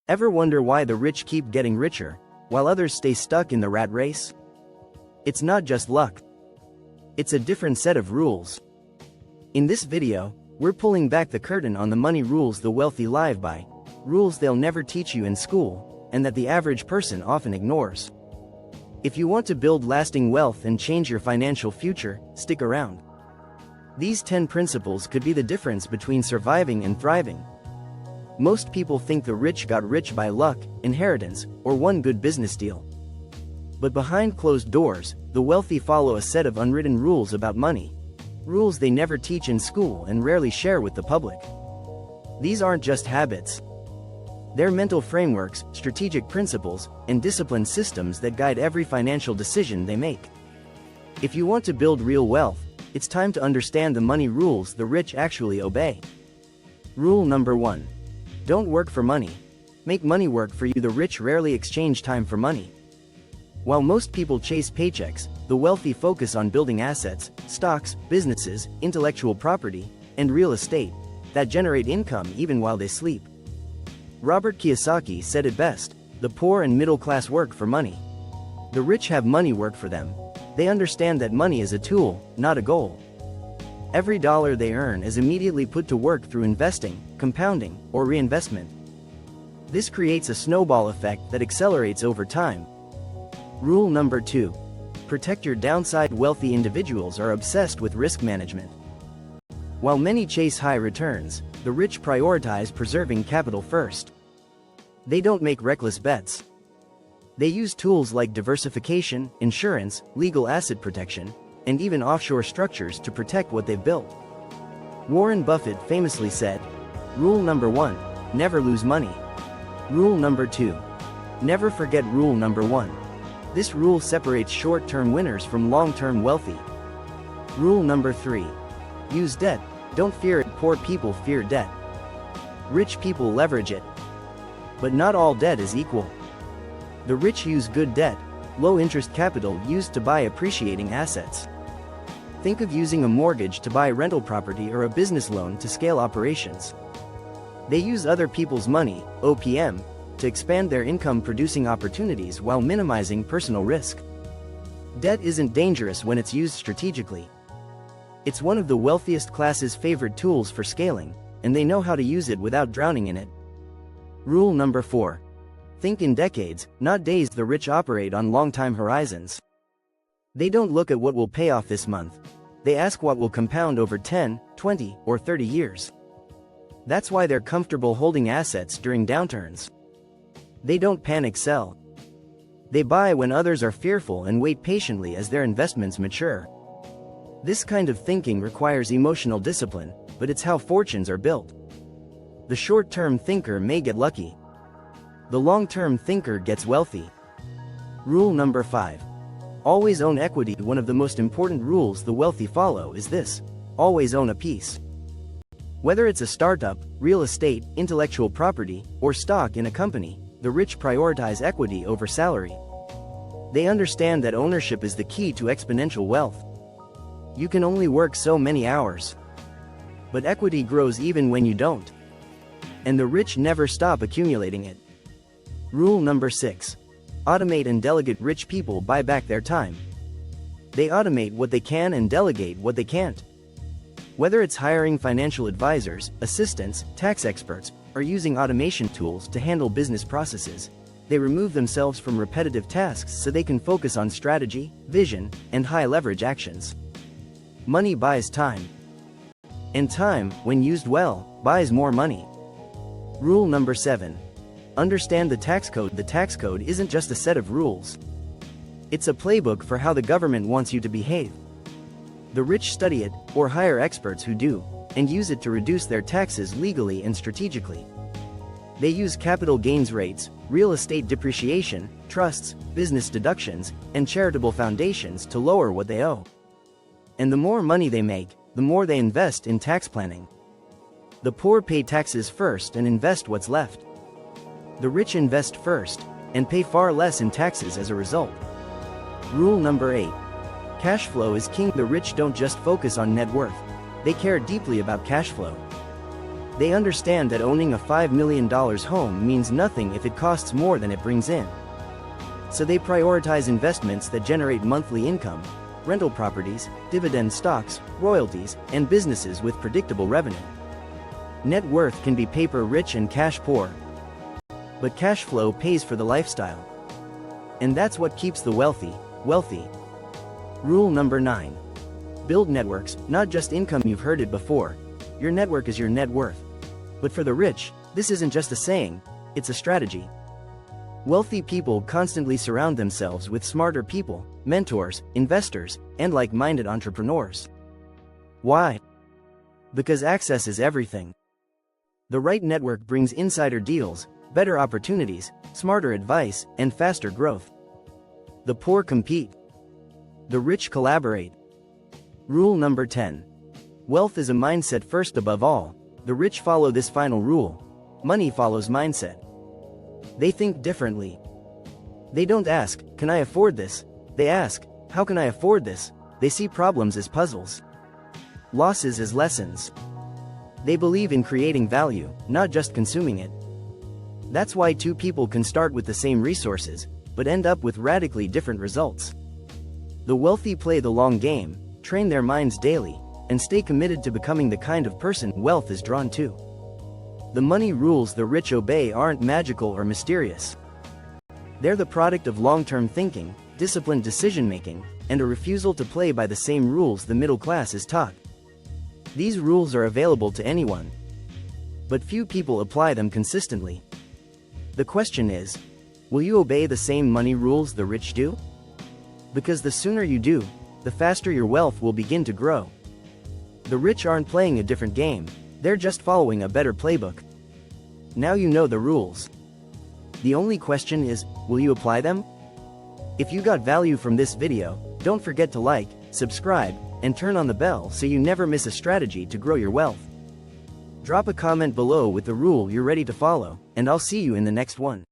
Ever wonder why the rich keep getting richer, while others stay stuck in the rat race? It's not just luck. It's a different set of rules. In this video, we're pulling back the curtain on the money rules the wealthy live by, rules they'll never teach you in school, and that the average person often ignores. If you want to build lasting wealth and change your financial future, stick around. These 10 principles could be the difference between surviving and thriving. Most people think the rich got rich by luck, inheritance, or one good business deal. But behind closed doors, the wealthy follow a set of unwritten rules about money. Rules they never teach in school and rarely share with the public. These aren't just habits. They're mental frameworks, strategic principles, and disciplined systems that guide every financial decision they make. If you want to build real wealth, it's time to understand the money rules the rich actually obey. Rule number 1. Don't work for money. Make money work for you. The rich rarely exchange time for money. While most people chase paychecks, the wealthy focus on building assets, stocks, businesses, intellectual property, and real estate that generate income even while they sleep. Robert Kiyosaki said it best: the poor and middle class work for money. The rich have money work for them. They understand that money is a tool, not a goal. Every dollar they earn is immediately put to work through investing, compounding, or reinvestment. This creates a snowball effect that accelerates over time. Rule number 2. Protect your downside. Wealthy individuals are obsessed with risk management. While many chase high returns, the rich prioritize preserving capital first. They don't make reckless bets. They use tools like diversification, insurance, legal asset protection, and even offshore structures to protect what they've built. Warren Buffett famously said, "Rule number 1, never lose money. Rule number 2, never forget rule number 1. This rule separates short-term winners from long-term wealthy. Rule number 3, use debt. Don't fear it. Poor people fear debt. Rich people leverage it. But not all debt is equal. The rich use good debt, low-interest capital used to buy appreciating assets. Think of using a mortgage to buy rental property or a business loan to scale operations. They use other people's money, OPM, to expand their income-producing opportunities while minimizing personal risk. Debt isn't dangerous when it's used strategically. It's one of the wealthiest classes' favorite tools for scaling, and they know how to use it without drowning in it. Rule number 4. Think in decades, not days. The rich operate on long-time horizons. They don't look at what will pay off this month. They ask what will compound over 10, 20, or 30 years. That's why they're comfortable holding assets during downturns. They don't panic sell. They buy when others are fearful and wait patiently as their investments mature. This kind of thinking requires emotional discipline, but it's how fortunes are built. The short-term thinker may get lucky. The long-term thinker gets wealthy. Rule number 5. Always own equity. One of the most important rules the wealthy follow is this: always own a piece. Whether it's a startup, real estate, intellectual property, or stock in a company, the rich prioritize equity over salary. They understand that ownership is the key to exponential wealth. You can only work so many hours. But equity grows even when you don't. And the rich never stop accumulating it. Rule number 6. Automate and delegate. Rich people buy back their time. They automate what they can and delegate what they can't. Whether it's hiring financial advisors, assistants, tax experts, or using automation tools to handle business processes, they remove themselves from repetitive tasks so they can focus on strategy, vision, and high-leverage actions. Money buys time. And time, when used well, buys more money. Rule number 7. Understand the tax code. The tax code isn't just a set of rules. It's a playbook for how the government wants you to behave. The rich study it, or hire experts who do, and use it to reduce their taxes legally and strategically. They use capital gains rates, real estate depreciation, trusts, business deductions, and charitable foundations to lower what they owe. And the more money they make, the more they invest in tax planning. The poor pay taxes first and invest what's left. The rich invest first, and pay far less in taxes as a result. Rule number 8. Cash flow is king. The rich don't just focus on net worth. They care deeply about cash flow. They understand that owning a $5 million home means nothing if it costs more than it brings in. So they prioritize investments that generate monthly income, rental properties, dividend stocks, royalties, and businesses with predictable revenue. Net worth can be paper rich and cash poor. But cash flow pays for the lifestyle. And that's what keeps the wealthy, wealthy. Rule number 9. Build networks, not just income. You've heard it before. Your network is your net worth. But for the rich, this isn't just a saying, it's a strategy. Wealthy people constantly surround themselves with smarter people, mentors, investors, and like-minded entrepreneurs. Why? Because access is everything. The right network brings insider deals, better opportunities, smarter advice, and faster growth. The poor compete. The rich collaborate. Rule number 10. Wealth is a mindset first. Above all, the rich follow this final rule. Money follows mindset. They think differently. They don't ask, can I afford this? They ask, how can I afford this? They see problems as puzzles, losses as lessons. They believe in creating value, not just consuming it. That's why two people can start with the same resources, but end up with radically different results. The wealthy play the long game, train their minds daily, and stay committed to becoming the kind of person wealth is drawn to. The money rules the rich obey aren't magical or mysterious. They're the product of long-term thinking, disciplined decision-making, and a refusal to play by the same rules the middle class is taught. These rules are available to anyone, but few people apply them consistently. The question is, will you obey the same money rules the rich do? Because the sooner you do, the faster your wealth will begin to grow. The rich aren't playing a different game, they're just following a better playbook. Now you know the rules. The only question is, will you apply them? If you got value from this video, don't forget to like, subscribe, and turn on the bell so you never miss a strategy to grow your wealth. Drop a comment below with the rule you're ready to follow, and I'll see you in the next one.